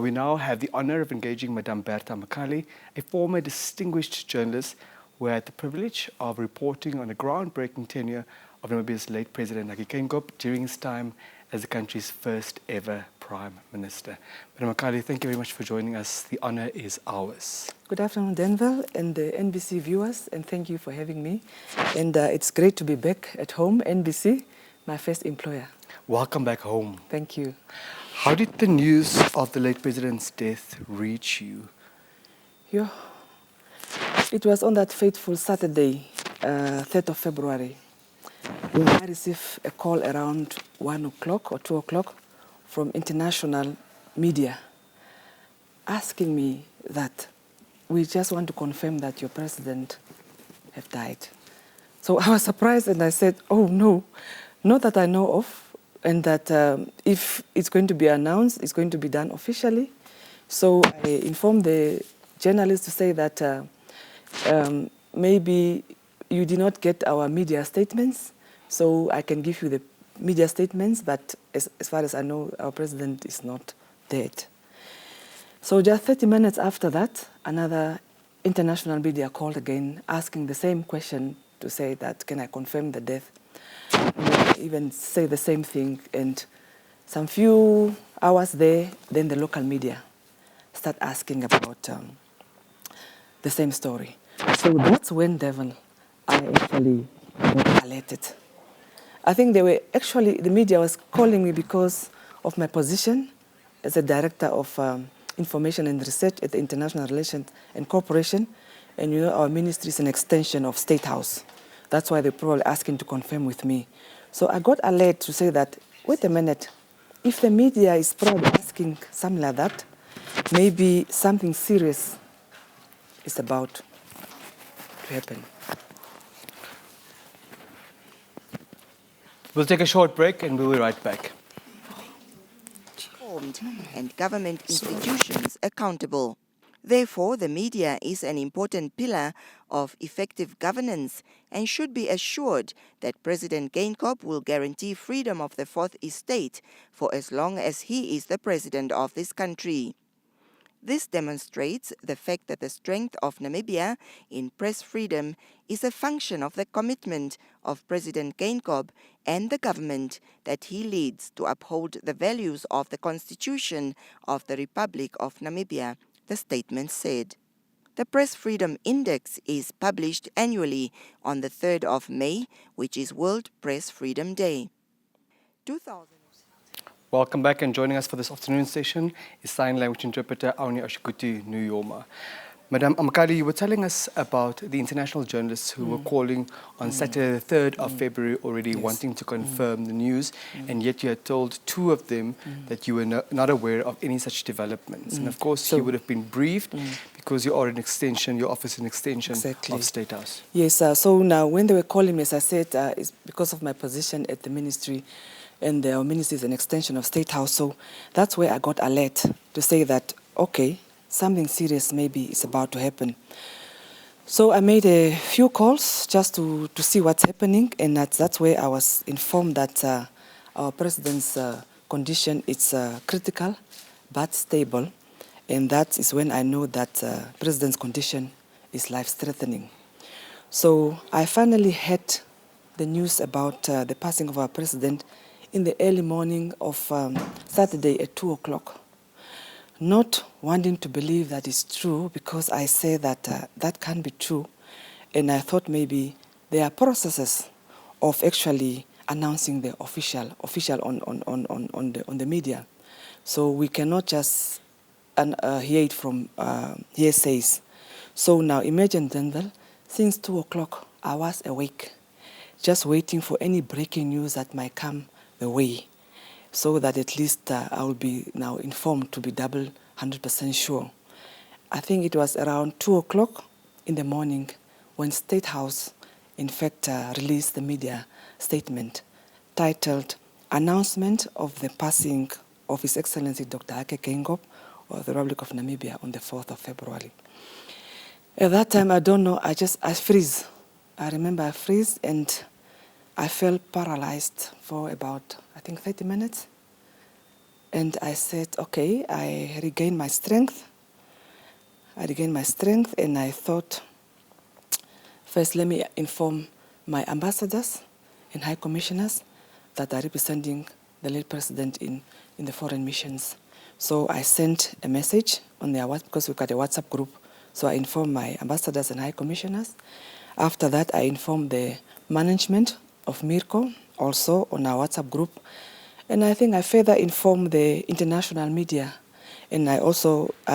We now have the honor of engaging Madame Bertha Amakali, a former distinguished journalist who had the privilege of reporting on the groundbreaking tenure of Namibia's late President Hage Geingob during his time as the country's first ever Prime Minister. Madame Amakali, thank you very much for joining us. The honor is ours. Good afternoon, Denver and the NBC viewers, and thank you for having me. And it's great to be back at home, NBC, my first employer. Welcome back home. Thank you. How did the news of the late President's death reach you? Yeah. It was on that fateful Saturday, 3rd of February, when I received a call around 1 o'clock or 2 o'clock from international media asking me that we just want to confirm that your president have died. So I was surprised and I said, oh no, not that I know of, and that if it's going to be announced, it's going to be done officially. So I informed the journalists to say that maybe you did not get our media statements, so I can give you the media statements, but as far as I know, our president is not dead. So just 30 minutes after that, another international media called again, asking the same question to say that, can I confirm the death? And even say the same thing, and some few hours there, then the local media start asking about the same story. So that's when I actually got alerted. I think the media was calling me because of my position as a director of information and research at the International Relations and Cooperation, and you know our ministry is an extension of State House. That's why they're probably asking to confirm with me. So I got alert to say that, wait a minute, if the media is probably asking something like that, maybe something serious is about to happen. We'll take a short break and we'll be right back. And government institutions accountable. Therefore, the media is an important pillar of effective governance and should be assured that President Geingob will guarantee freedom of the Fourth Estate for as long as he is the president of this country. This demonstrates the fact that the strength of Namibia in press freedom is a function of the commitment of President Geingob and the government that he leads to uphold the values of the Constitution of the Republic of Namibia, the statement said. The Press Freedom Index is published annually on the 3rd of May, which is World Press Freedom Day. Welcome back, and joining us for this afternoon session is sign language interpreter Auni Ashikuti Nuyoma. Madame Amakali, you were telling us about the international journalists who were calling on Saturday the 3rd of February already, wanting to confirm the news, and yet you had told two of them that you were not aware of any such developments. And of course, you would have been briefed because you are an extension, your office is an extension of State House. Yes, so now when they were calling me, as I said, it's because of my position at the ministry, and our ministry is an extension of State House. So that's where I got alert to say that, okay, something serious maybe is about to happen. So I made a few calls just to see what's happening, and that's where I was informed that our president's condition is critical but stable, and that is when I know that president's condition is life-threatening. So I finally heard the news about the passing of our president in the early morning of Saturday at 2 o'clock. Not wanting to believe that is true, because I say that that can't be true, and I thought maybe there are processes of actually announcing the official on the media, so we cannot just hear it from hearsays. So now imagine, Dendel, since 2 o'clock I was awake, just waiting for any breaking news that might come the way, so that at least I will be now informed to be 100% sure. I think it was around 2 o'clock in the morning when State House, in fact, released the media statement titled Announcement of the Passing of His Excellency Dr. Hage Geingob of the Republic of Namibia on the 4th of February. At that time, I don't know, I freeze. I remember I freeze, and I felt paralyzed for about, I think, 30 minutes. And I said, okay, I regained my strength. And I thought, first let me inform my ambassadors and high commissioners that are representing the late president in the foreign missions. So I sent a message on their WhatsApp, because we've got a WhatsApp group. So I informed my ambassadors and high commissioners. After that, I informed the management of MIRCO, also on our WhatsApp group. And I think I further informed the international media. And I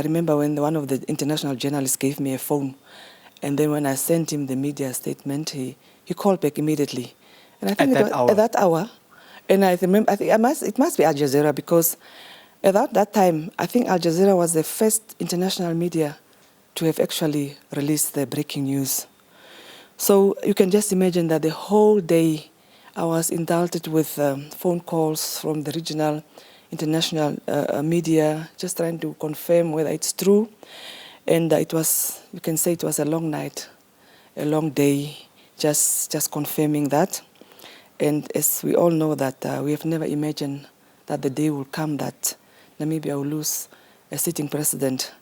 remember when one of the international journalists gave me a phone. And then when I sent him the media statement, he called back immediately. And I think at that hour. And I remember, it must be Al Jazeera, because at that time, I think Al Jazeera was the first international media to have actually released the breaking news. So you can just imagine that the whole day I was indulged with phone calls from the regional, international media, just trying to confirm whether it's true. And you can say it was a long night, a long day, just confirming that. And as we all know that we have never imagined that the day will come that Namibia will lose a sitting president.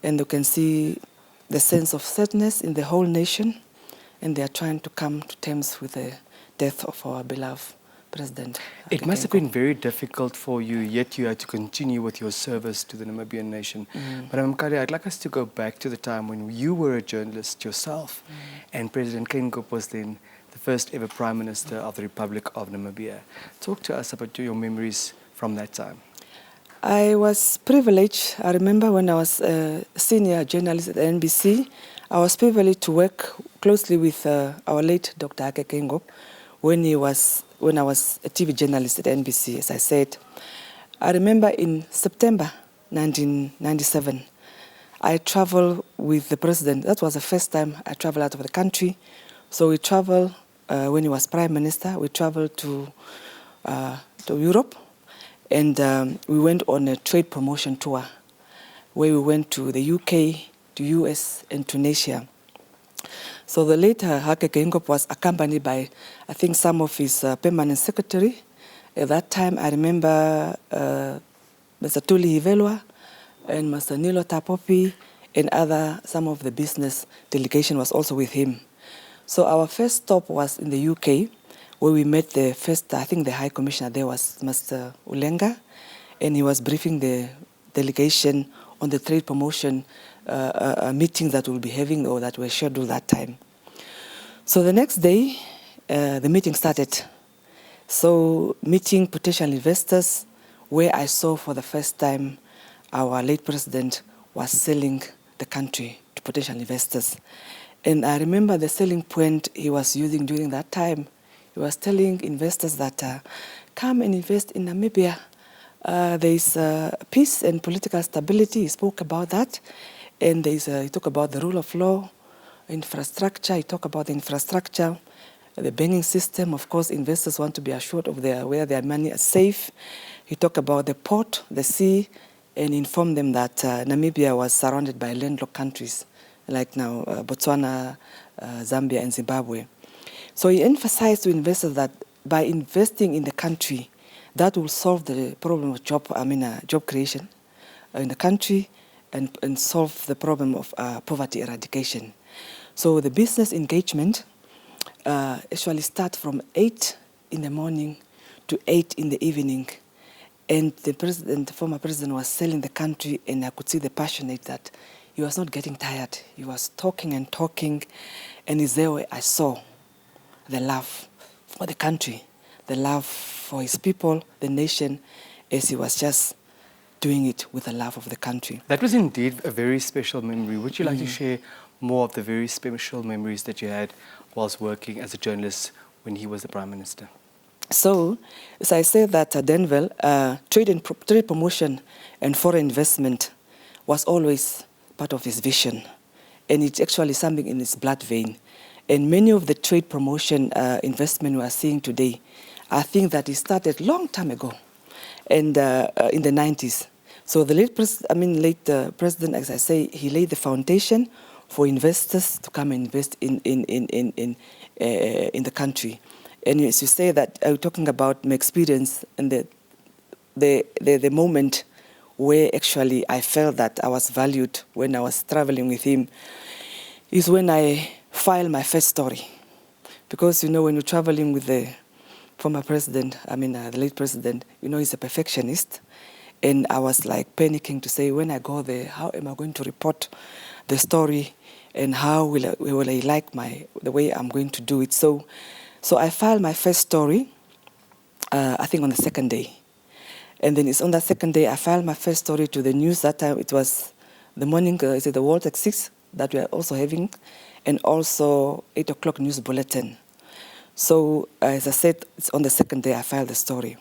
And you can see the sense of sadness in the whole nation, and they are trying to come to terms with the death of our beloved president. It must have been very difficult for you, yet you had to continue with your service to the Namibian nation. Madam Amakali, I'd like us to go back to the time when you were a journalist yourself, and President Geingob was then the first ever Prime Minister of the Republic of Namibia. Talk to us about your memories from that time. I was privileged. I remember when I was a senior journalist at the NBC, I was privileged to work closely with our late Dr. Hage Geingob when I was a TV journalist at NBC, as I said. I remember in September 1997, I traveled with the president. That was the first time I traveled out of the country. So we traveled, when he was Prime Minister, we traveled to Europe. And we went on a trade promotion tour where we went to the UK, to US, and Tunisia. So the later Hage Geingob was accompanied by, I think, some of his permanent secretary. At that time, I remember Mr. Tuli Hivelwa and Mr. Nilo Tapopi and some of the business delegation was also with him. So our first stop was in the UK, where we met the first, I think the High Commissioner there was Mr. Ulenga, and he was briefing the delegation on the trade promotion meetings that we'll be having or that were scheduled that time. So the next day, the meeting started. So meeting potential investors, where I saw for the first time our late president was selling the country to potential investors. And I remember the selling point he was using during that time. He was telling investors that come and invest in Namibia. There is peace and political stability. He spoke about that. And he talked about the rule of law, infrastructure. He talked about the infrastructure, the banking system. Of course, investors want to be assured of where their money is safe. He talked about the port, the sea, and informed them that Namibia was surrounded by landlocked countries, like now Botswana, Zambia, and Zimbabwe. So he emphasized to investors that by investing in the country, that will solve the problem of job creation in the country and solve the problem of poverty eradication. So the business engagement actually starts from 8 in the morning to 8 in the evening. And the former president was selling the country, and I could see the passionate that he was not getting tired. He was talking and talking, and it's there where I saw the love for the country, the love for his people, the nation, as he was just doing it with the love of the country. That was indeed a very special memory. Would you like to share more of the very special memories that you had whilst working as a journalist when he was the Prime Minister? So, as I said that Denville, trade promotion and foreign investment was always part of his vision. And it's actually something in his blood vein. And many of the trade promotion investment we are seeing today, I think that it started long time ago, and in the 90s. So the late president, as I say, he laid the foundation for investors to come and invest in the country. And as you say that, I'm talking about my experience in the the moment where actually I felt that I was valued when I was traveling with him is when I filed my first story. Because, when you're traveling with the former president, the late president, he's a perfectionist. And I was like panicking to say, when I go there, how am I going to report the story, and how will I like the way I'm going to do it? So I filed my first story, I think on the second day. And then it's on that second day I filed my first story to the news. That time it was the morning, the World at 6 that we are also having, and also 8 o'clock news bulletin. So as I said, it's on the second day I filed the story.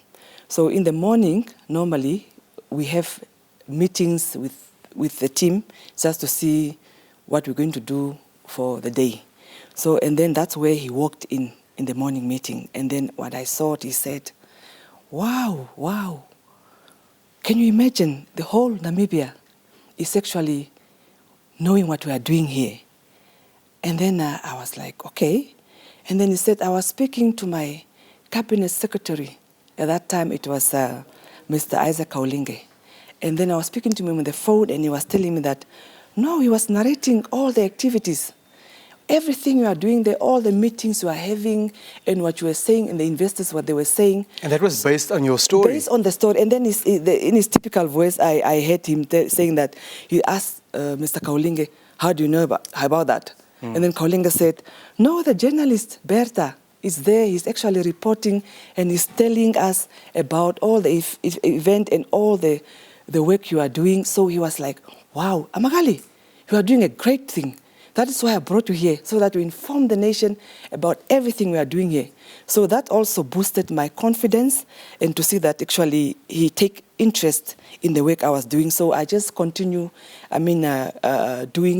So in the morning, normally, we have meetings with the team just to see what we're going to do for the day. So, and then that's where he walked in the morning meeting. And then what I saw, he said, wow, can you imagine the whole Namibia is actually knowing what we are doing here? And then I was like, okay. And then he said, I was speaking to my cabinet secretary. At that time, it was Mr. Isaac Kaulinge. And then I was speaking to him on the phone, and he was telling me that, no, he was narrating all the activities. Everything you are doing there, all the meetings you are having, and what you were saying, and the investors, what they were saying. And that was based on your story? Based on the story. And then in his typical voice, I heard him saying that, he asked Mr. Kaulinge, how do you know about that? And then Kaulinge said, no, the journalist, Bertha, is there. He's actually reporting, and he's telling us about all the event and all the work you are doing. So he was like, wow, Amakali, you are doing a great thing. That is why I brought you here, so that you inform the nation about everything we are doing here. So that also boosted my confidence, and to see that actually he take interest in the work I was doing. So I just continue, doing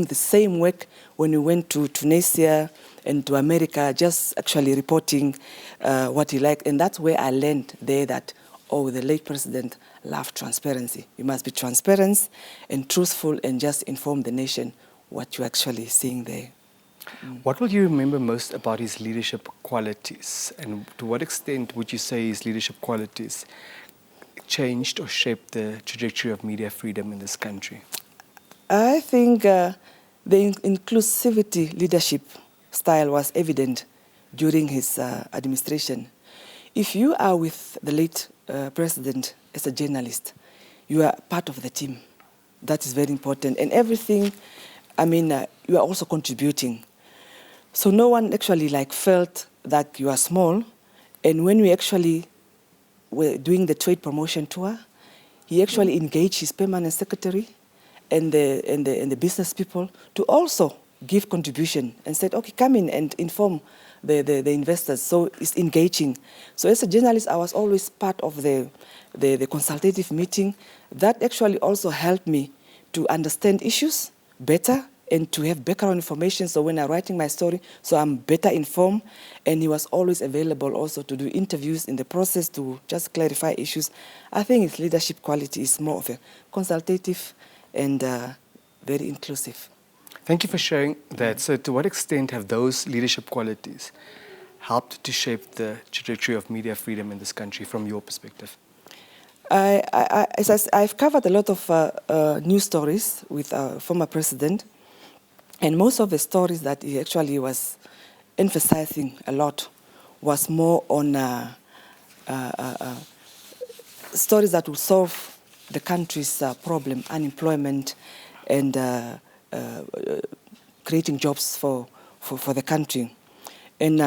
the same work when we went to Tunisia and to America, just actually reporting what he liked. And that's where I learned there that, the late president loved transparency. You must be transparent and truthful and just inform the nation what you're actually seeing there. What will you remember most about his leadership qualities? And to what extent would you say his leadership qualities changed or shaped the trajectory of media freedom in this country? I think the inclusivity leadership style was evident during his administration. If you are with the late president as a journalist, you are part of the team. That is very important. And everything, you are also contributing. So no one actually felt that you are small. And when we actually were doing the trade promotion tour, he actually engaged his permanent secretary and the business people to also give contribution, and said, okay, come in and inform the investors. So it's engaging. So as a journalist, I was always part of the consultative meeting. That actually also helped me to understand issues better and to have background information. So when I'm writing my story, so I'm better informed. And he was always available also to do interviews in the process to just clarify issues. I think his leadership quality is more of a consultative and very inclusive. Thank you for sharing that. So to what extent have those leadership qualities helped to shape the trajectory of media freedom in this country from your perspective? I've covered a lot of news stories with our former president, and most of the stories that he actually was emphasizing a lot was more on stories that will solve the country's problem, unemployment, and creating jobs for the country. And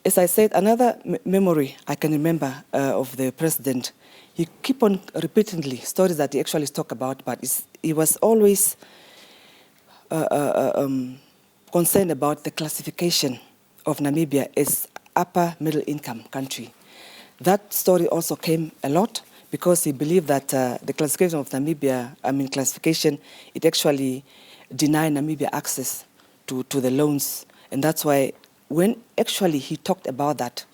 as I said, another memory I can remember of the president, he keep on repeatedly stories that he actually talked about, but he was always concerned about the classification of Namibia as upper middle income country. That story also came a lot because he believed that the classification of Namibia, classification, it actually denied Namibia access to the loans. And that's why when actually he talked about that,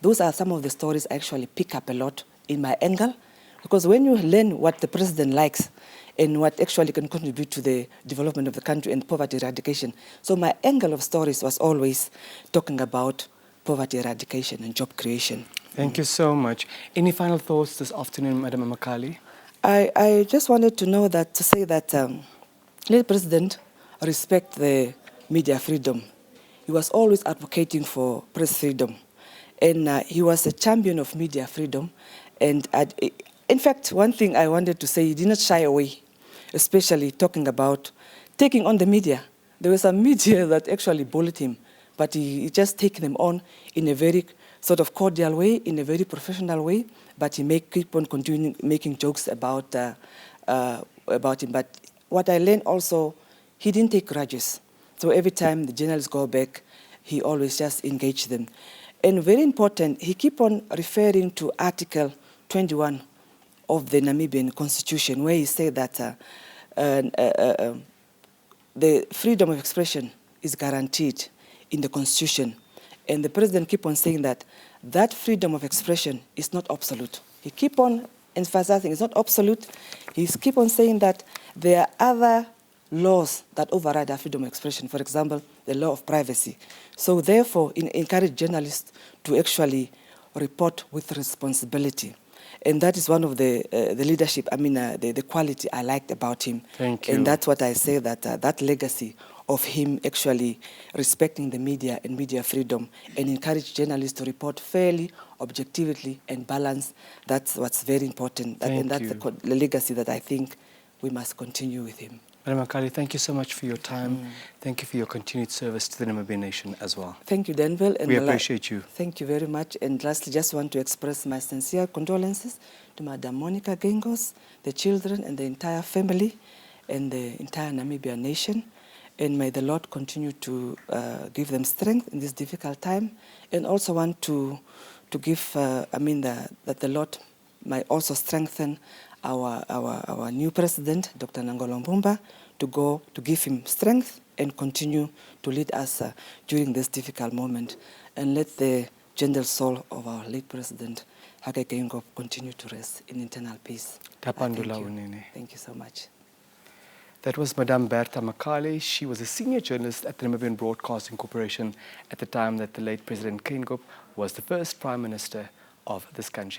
those are some of the stories I actually pick up a lot in my angle, because when you learn what the president likes and what actually can contribute to the development of the country and poverty eradication. So my angle of stories was always talking about poverty eradication and job creation. Thank you so much. Any final thoughts this afternoon, Madam Amakali? I just wanted to say that late President respect the media freedom. He was always advocating for press freedom, and he was a champion of media freedom. And in fact, one thing I wanted to say, he did not shy away, especially talking about taking on the media. There were some media that actually bullied him, but he just take them on in a very sort of cordial way, in a very professional way, but he keep on continuing making jokes about him. But what I learned also, he didn't take grudges. So every time the journalists go back, he always just engaged them. And very important, he keep on referring to Article 21 of the Namibian Constitution, where he said that the freedom of expression is guaranteed in the Constitution. And the president keep on saying that that freedom of expression is not absolute. He keep on emphasizing it's not absolute. He keep on saying that there are other laws that override our freedom of expression. For example, the law of privacy. So therefore, encourage journalists to actually report with responsibility. And that is one of the leadership, the quality I liked about him. Thank you. And that's what I say, that that legacy of him actually respecting the media and media freedom and encourage journalists to report fairly, objectively, and balanced. That's what's very important. And that's the legacy that I think we must continue with him. Madam Amakali, thank you so much for your time. Thank you for your continued service to the Namibian nation as well. Thank you, Denville. And we appreciate you. Thank you very much. And lastly, just want to express my sincere condolences to Madam Monica Geingob, the children and the entire family and the entire Namibian nation. And may the Lord continue to give them strength in this difficult time. And also want to give, that the Lord might also strengthen our new president, Dr. Nangolo Mbumba, to give him strength and continue to lead us during this difficult moment. And let the gentle soul of our late president, Hage Geingob, continue to rest in eternal peace. Thank you so much. That was Madame Bertha Amakali. She was a senior journalist at the Namibian Broadcasting Corporation at the time that the late President Geingob was the first Prime Minister of this country.